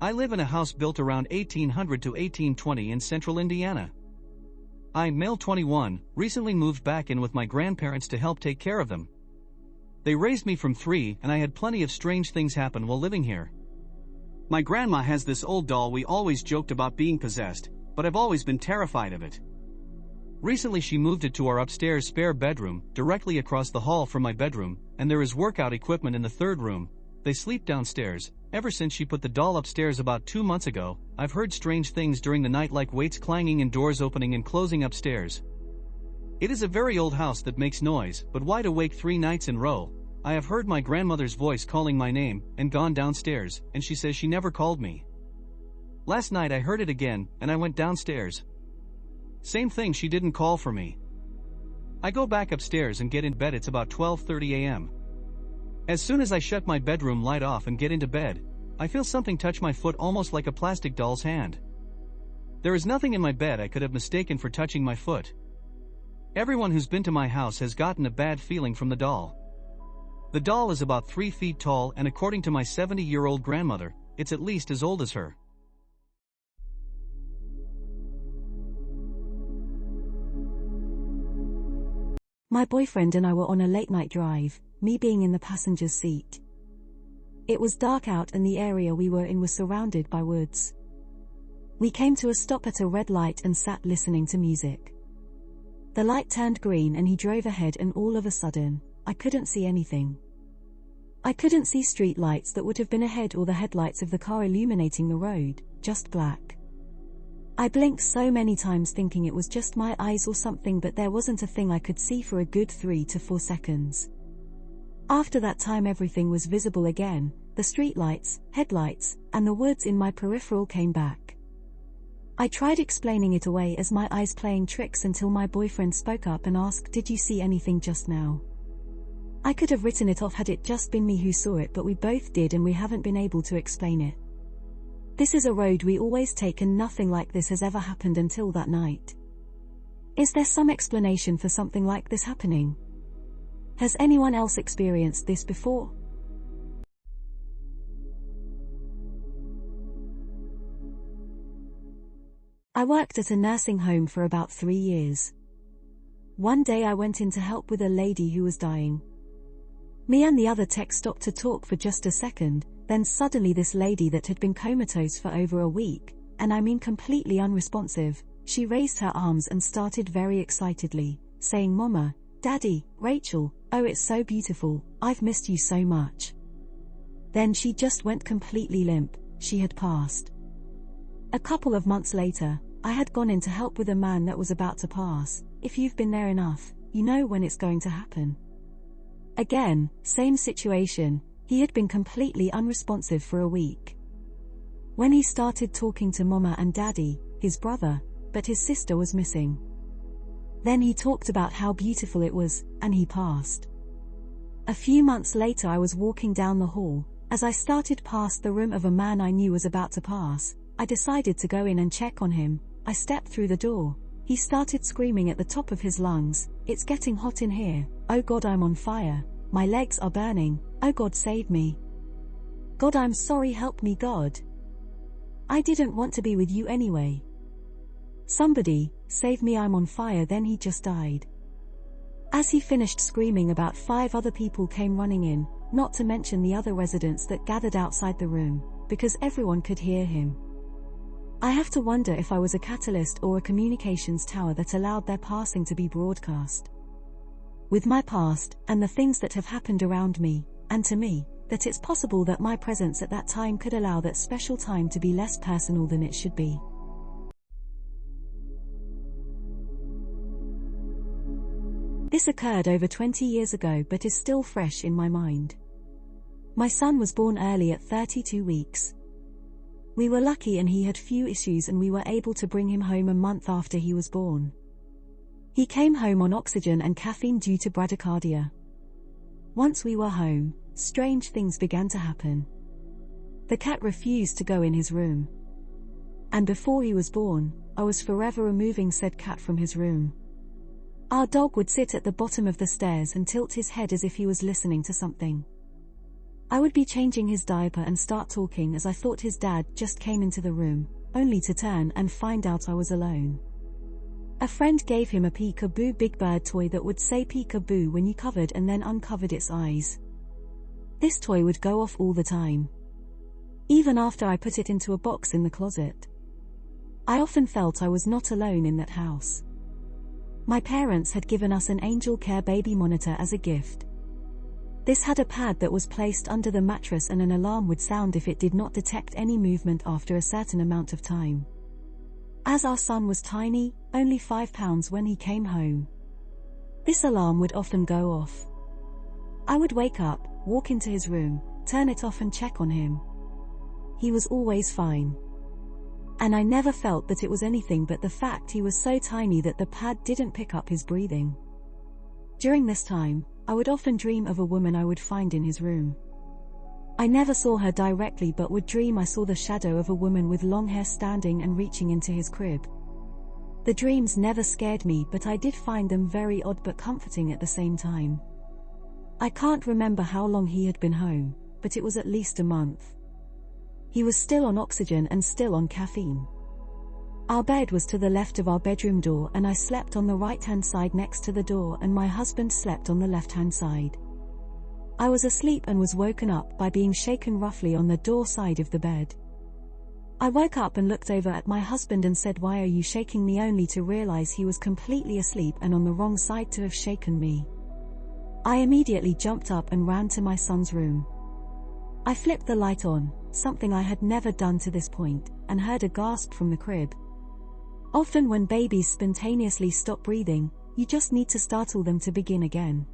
I live in a house built around 1800 to 1820 in central Indiana. I'm male 21, recently moved back in with my grandparents to help take care of them. They raised me from 3 and I had plenty of strange things happen while living here. My grandma has this old doll we always joked about being possessed, but I've always been terrified of it. Recently she moved it to our upstairs spare bedroom, directly across the hall from my bedroom, and there is workout equipment in the 3rd room. They sleep downstairs. Ever since she put the doll upstairs about 2 months ago, I've heard strange things during the night like weights clanging and doors opening and closing upstairs. It is a very old house that makes noise, but wide awake 3 nights in a row. I have heard my grandmother's voice calling my name, and gone downstairs, and she says she never called me. Last night I heard it again, and I went downstairs. Same thing, she didn't call for me. I go back upstairs and get in bed. It's about 12:30 a.m. As soon as I shut my bedroom light off and get into bed, I feel something touch my foot almost like a plastic doll's hand. There is nothing in my bed I could have mistaken for touching my foot. Everyone who's been to my house has gotten a bad feeling from the doll. The doll is about 3 feet tall and according to my 70-year-old grandmother, it's at least as old as her. My boyfriend and I were on a late-night drive, me being in the passenger's seat. It was dark out and the area we were in was surrounded by woods. We came to a stop at a red light and sat listening to music. The light turned green and he drove ahead and all of a sudden, I couldn't see anything. I couldn't see street lights that would have been ahead or the headlights of the car illuminating the road, just black. I blinked so many times thinking it was just my eyes or something, but there wasn't a thing I could see for a good 3 to 4 seconds. After that time everything was visible again, the streetlights, headlights, and the woods in my peripheral came back. I tried explaining it away as my eyes playing tricks until my boyfriend spoke up and asked, "Did you see anything just now?" I could have written it off had it just been me who saw it, but we both did and we haven't been able to explain it. This is a road we always take and nothing like this has ever happened until that night. Is there some explanation for something like this happening? Has anyone else experienced this before? I worked at a nursing home for about 3 years. One day I went in to help with a lady who was dying. Me and the other tech stopped to talk for just a second, then suddenly this lady that had been comatose for over a week, and I mean completely unresponsive, she raised her arms and started very excitedly, saying, "Mama, Daddy, Rachel, oh it's so beautiful, I've missed you so much." Then she just went completely limp, she had passed. A couple of months later, I had gone in to help with a man that was about to pass. If you've been there enough, you know when it's going to happen. Again, same situation, he had been completely unresponsive for a week. When he started talking to Mama and Daddy, his brother, but his sister was missing. Then he talked about how beautiful it was, and he passed. A few months later I was walking down the hall. As I started past the room of a man I knew was about to pass, I decided to go in and check on him. I stepped through the door. He started screaming at the top of his lungs, "It's getting hot in here, oh God I'm on fire, my legs are burning, oh God save me. God I'm sorry, help me God. I didn't want to be with you anyway. Somebody, save me, I'm on fire." Then he just died. As he finished screaming, about 5 other people came running in, not to mention the other residents that gathered outside the room, because everyone could hear him. I have to wonder if I was a catalyst or a communications tower that allowed their passing to be broadcast. With my past, and the things that have happened around me, and to me, that it's possible that my presence at that time could allow that special time to be less personal than it should be. This occurred over 20 years ago but is still fresh in my mind. My son was born early at 32 weeks. We were lucky and he had few issues and we were able to bring him home a month after he was born. He came home on oxygen and caffeine due to bradycardia. Once we were home, strange things began to happen. The cat refused to go in his room. And before he was born, I was forever removing said cat from his room. Our dog would sit at the bottom of the stairs and tilt his head as if he was listening to something. I would be changing his diaper and start talking as I thought his dad just came into the room, only to turn and find out I was alone. A friend gave him a peekaboo Big Bird toy that would say peekaboo when you covered and then uncovered its eyes. This toy would go off all the time, even after I put it into a box in the closet. I often felt I was not alone in that house. My parents had given us an Angel Care baby monitor as a gift. This had a pad that was placed under the mattress and an alarm would sound if it did not detect any movement after a certain amount of time. As our son was tiny, only 5 pounds when he came home, this alarm would often go off. I would wake up, walk into his room, turn it off and check on him. He was always fine. And I never felt that it was anything but the fact he was so tiny that the pad didn't pick up his breathing. During this time, I would often dream of a woman I would find in his room. I never saw her directly but would dream I saw the shadow of a woman with long hair standing and reaching into his crib. The dreams never scared me but I did find them very odd but comforting at the same time. I can't remember how long he had been home, but it was at least a month. He was still on oxygen and still on caffeine. Our bed was to the left of our bedroom door and I slept on the right-hand side next to the door and my husband slept on the left-hand side. I was asleep and was woken up by being shaken roughly on the door side of the bed. I woke up and looked over at my husband and said, "Why are you shaking me?" only to realize he was completely asleep and on the wrong side to have shaken me. I immediately jumped up and ran to my son's room. I flipped the light on, something I had never done to this point, and heard a gasp from the crib. Often when babies spontaneously stop breathing, you just need to startle them to begin again.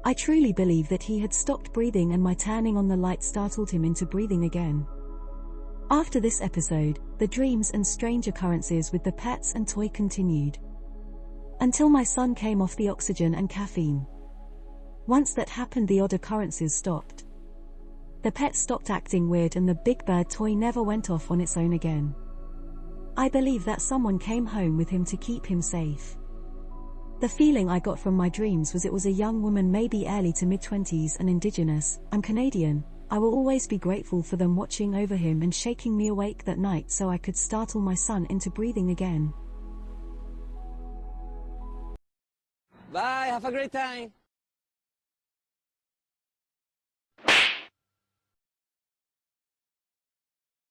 I truly believe that he had stopped breathing and my turning on the light startled him into breathing again. After this episode, the dreams and strange occurrences with the pets and toy continued, until my son came off the oxygen and caffeine. Once that happened, the odd occurrences stopped. The pet stopped acting weird and the Big Bird toy never went off on its own again. I believe that someone came home with him to keep him safe. The feeling I got from my dreams was it was a young woman, maybe early to mid-20s and indigenous. I'm Canadian. I will always be grateful for them watching over him and shaking me awake that night so I could startle my son into breathing again. Bye, have a great time.